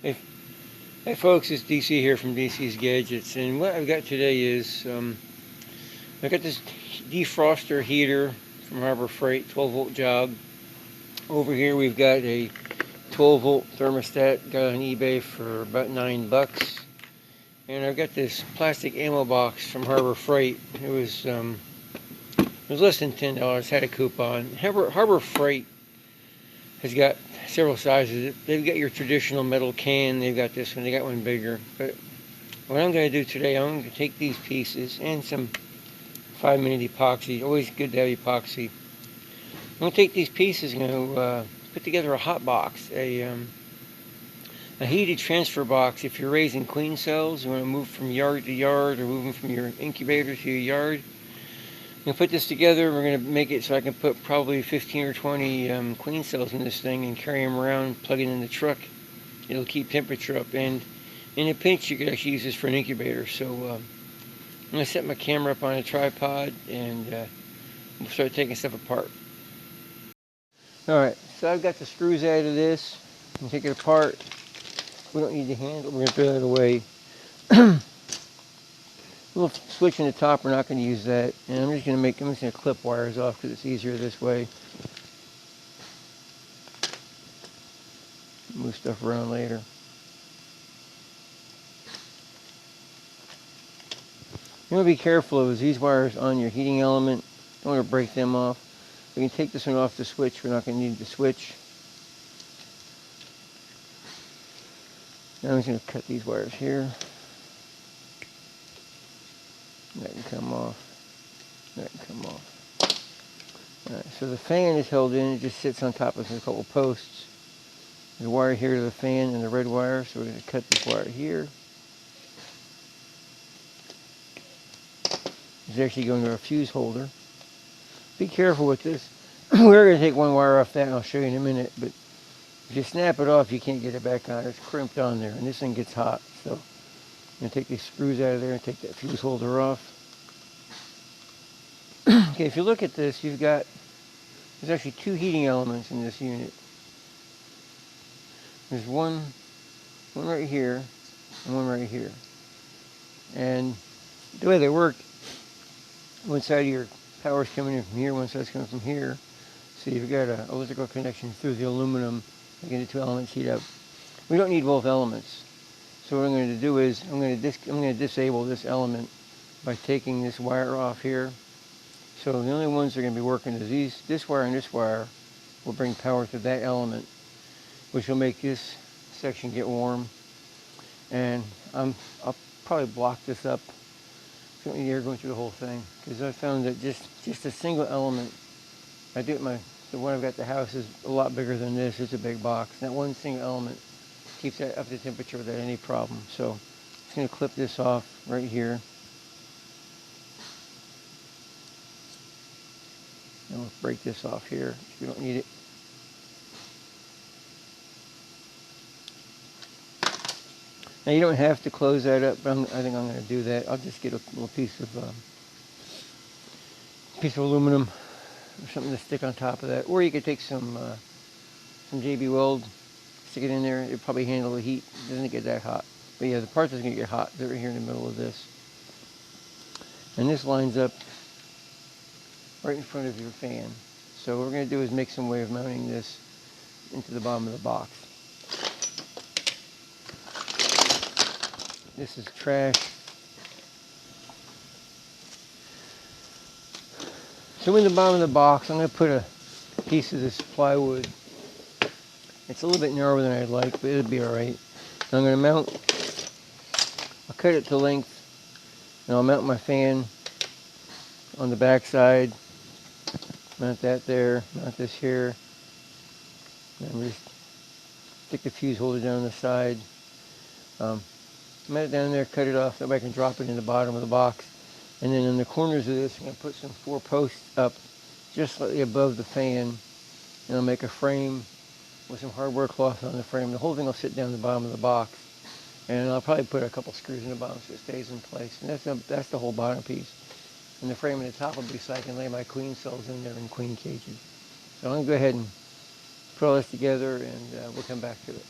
Hey, hey folks, it's DC here from DC's Gadgets, and what I've got today is I got this defroster heater from Harbor Freight, 12 volt job. Over here we've got a 12 volt thermostat, got on eBay for about $9, and I've got this plastic ammo box from Harbor Freight. It was less than $10, had a coupon. Harbor Freight has got several sizes. They've got your traditional metal can. They've got this one. They got one bigger. But what I'm going to do today, I'm going to take these pieces and some 5-minute epoxy. Always good to have epoxy. I'm going to take these pieces and going to put together a hot box, a heated transfer box. If you're raising queen cells, you want to move from yard to yard or moving from your incubator to your yard. I'm going to put this together. We're going to make it so I can put probably 15 or 20 queen cells in this thing and carry them around, plug it in the truck. It'll keep temperature up, and in a pinch you could actually use this for an incubator. So I'm going to set my camera up on a tripod and we'll start taking stuff apart. Alright, so I've got the screws out of this. I'm going to take it apart. We don't need the handle. We're going to throw that away. Little switch in the top, we're not going to use that. And I'm just going to clip wires off because it's easier this way. Move stuff around later. You want to be careful of these wires on your heating element. Don't want to break them off. We can take this one off the switch. We're not going to need the switch. Now I'm just going to cut these wires here. That can come off. That can come off. Alright, so the fan is held in. It just sits on top of a couple posts. There's a wire here to the fan and the red wire. So we're going to cut this wire here. It's actually going to a fuse holder. Be careful with this. We're going to take one wire off that and I'll show you in a minute. But if you snap it off, you can't get it back on. It's crimped on there and this thing gets hot. So I'm going to take these screws out of there and take that fuse holder off. Okay, if you look at this, there's actually two heating elements in this unit. There's one right here and one right here. And the way they work, one side of your power is coming in from here, one side is coming from here. So you've got an electrical connection through the aluminum, making the two elements heat up. We don't need both elements. So what I'm going to do is I'm going to disable this element by taking this wire off here. So the only ones that are going to be working is this wire and this wire will bring power to that element, which will make this section get warm. And I'll probably block this up. So the air going through the whole thing, because I found that just a single element. The one I've got at the house is a lot bigger than this. It's a big box. That one single element keeps that up to temperature without any problem. So I'm just going to clip this off right here. And we'll break this off here. We don't need it. Now you don't have to close that up, but I think I'm going to do that. I'll just get a little piece of aluminum or something to stick on top of that. Or you could take some JB Weld, stick it in there. It'll probably handle the heat. It doesn't get that hot. But yeah, the part that's going to get hot, they're right here in the middle of this. And this lines up right in front of your fan. So what we're going to do is make some way of mounting this into the bottom of the box. This is trash. So in the bottom of the box, I'm going to put a piece of this plywood. It's a little bit narrower than I'd like, but it'll be alright. I'm going to I'll cut it to length, and I'll mount my fan on the back side. Mount that there, mount this here. And just stick the fuse holder down the side. Mount it down there, cut it off, that way I can drop it in the bottom of the box. And then in the corners of this, I'm going to put some 4 posts up just slightly above the fan. And I'll make a frame with some hardware cloth on the frame. The whole thing will sit down the bottom of the box. And I'll probably put a couple screws in the bottom so it stays in place. And that's the whole bottom piece. And the frame at the top will be so I can lay my queen cells in there in queen cages. So I'm going to go ahead and put all this together and we'll come back to it.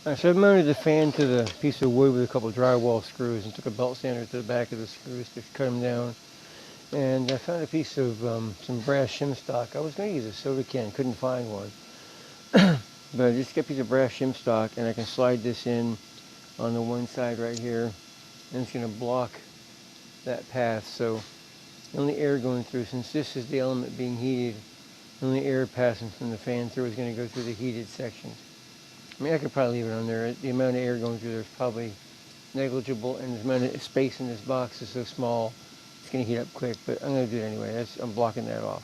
Alright, so I mounted the fan to the piece of wood with a couple of drywall screws and took a belt sander to the back of the screws to cut them down. And I found a piece of some brass shim stock. I was going to use a soda can, couldn't find one. But I just got a piece of brass shim stock, and I can slide this in on the one side right here, and it's going to block that path. So the only air going through, since this is the element being heated, the only air passing from the fan through is going to go through the heated sections. I mean, I could probably leave it on there. The amount of air going through there is probably negligible, and the amount of space in this box is so small, it's going to heat up quick. But I'm going to do it anyway. I'm blocking that off.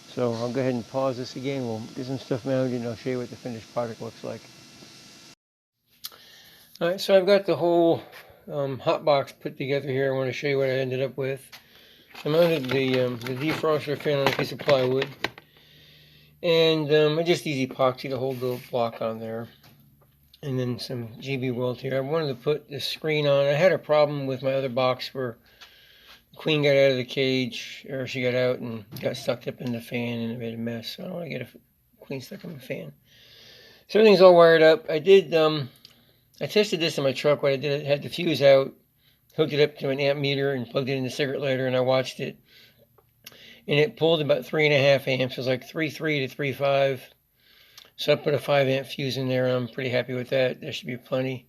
So I'll go ahead and pause this again. We'll get some stuff mounted, and I'll show you what the finished product looks like. Alright, so I've got the whole hot box put together here. I want to show you what I ended up with. I mounted the defroster fan on a piece of plywood, and I just used epoxy to hold the block on there, and then some GB weld here. I wanted to put the screen on. I had a problem with my other box where the queen got out of the cage, or she got out and got sucked up in the fan, and it made a mess. So I don't want to get a queen stuck in the fan. So everything's all wired up. I tested this in my truck. What I did, I had the fuse out, hooked it up to an amp meter, and plugged it in the cigarette lighter, and I watched it. And it pulled about 3.5 amps. It was like 3.3 to 3.5. So I put a 5 amp fuse in there, and I'm pretty happy with that. There should be plenty.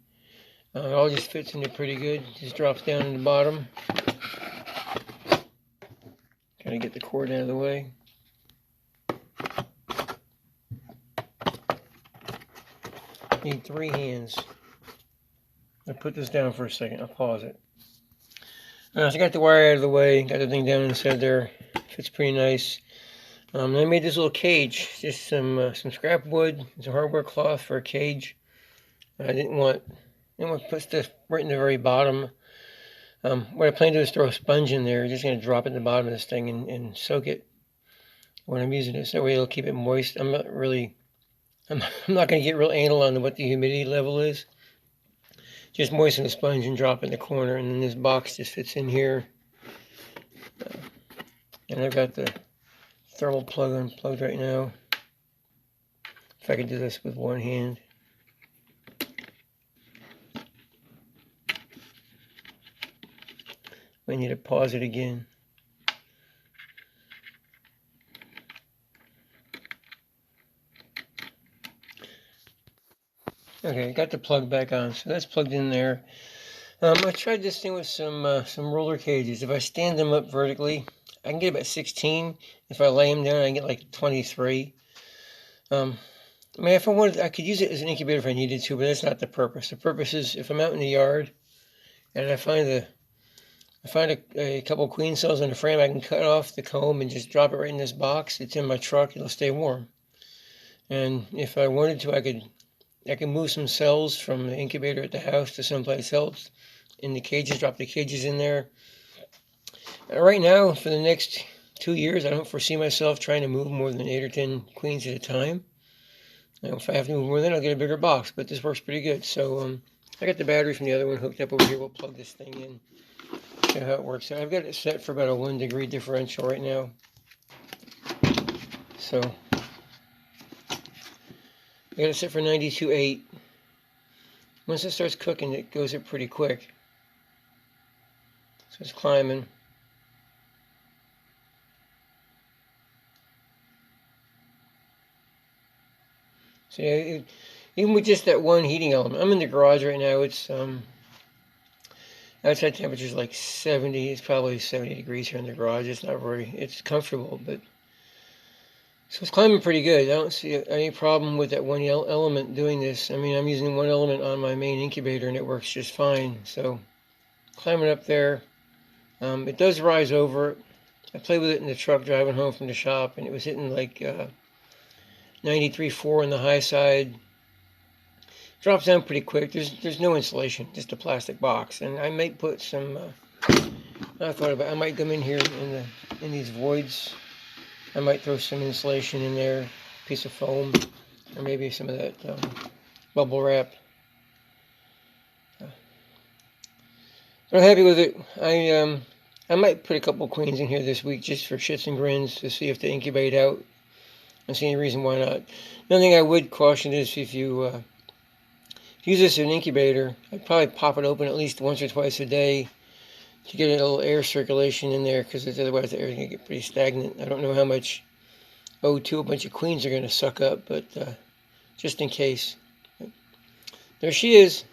It all just fits in there pretty good. Just drops down in the bottom. Kind of get the cord out of the way. Need 3 hands. I'll put this down for a second. I'll pause it. So I got the wire out of the way. Got the thing down inside there. Fits pretty nice. I made this little cage. Just some scrap wood, some hardware cloth for a cage. I didn't want to put stuff right in the very bottom. What I plan to do is throw a sponge in there. Just going to drop it in the bottom of this thing and soak it when I'm using it. So that way it'll keep it moist. I'm not going to get real anal on what the humidity level is. Just moisten the sponge and drop it in the corner, and then this box just fits in here. And I've got the thermal plug unplugged right now. If I could do this with one hand. I need to pause it again. Okay, got the plug back on, so that's plugged in there. I tried this thing with some roller cages. If I stand them up vertically, I can get about 16. If I lay them down, I can get like 23. I mean, if I wanted, I could use it as an incubator if I needed to, but that's not the purpose. The purpose is if I'm out in the yard and I find a couple queen cells in the frame, I can cut off the comb and just drop it right in this box. It's in my truck. It'll stay warm. And if I wanted to, I could move some cells from the incubator at the house to someplace else in the cages, drop the cages in there. Right now, for the next 2 years, I don't foresee myself trying to move more than 8 or 10 queens at a time. If I have to move more, then I'll get a bigger box, but this works pretty good. So I got the battery from the other one hooked up over here. We'll plug this thing in, see how it works. So I've got it set for about a 1 degree differential right now. So I got it set for 92.8. Once it starts cooking, it goes up pretty quick. So it's climbing. So yeah, even with just that one heating element, I'm in the garage right now. It's outside temperature's like 70. It's probably 70 degrees here in the garage. It's comfortable, but so it's climbing pretty good. I don't see any problem with that one element doing this. I mean, I'm using one element on my main incubator and it works just fine. So climbing up there, it does rise over. I played with it in the truck driving home from the shop, and it was hitting like 93.4 on the high side. Drops down pretty quick. There's no insulation, just a plastic box. And I might put some. I might come in here in these voids. I might throw some insulation in there, a piece of foam, or maybe some of that bubble wrap. I'm happy with it. I might put a couple queens in here this week just for shits and grins to see if they incubate out. I don't see any reason why not. Another thing I would caution is if you use this as an incubator. I'd probably pop it open at least once or twice a day to get a little air circulation in there, because otherwise the air is going to get pretty stagnant. I don't know how much O2 a bunch of queens are going to suck up, but just in case. There she is.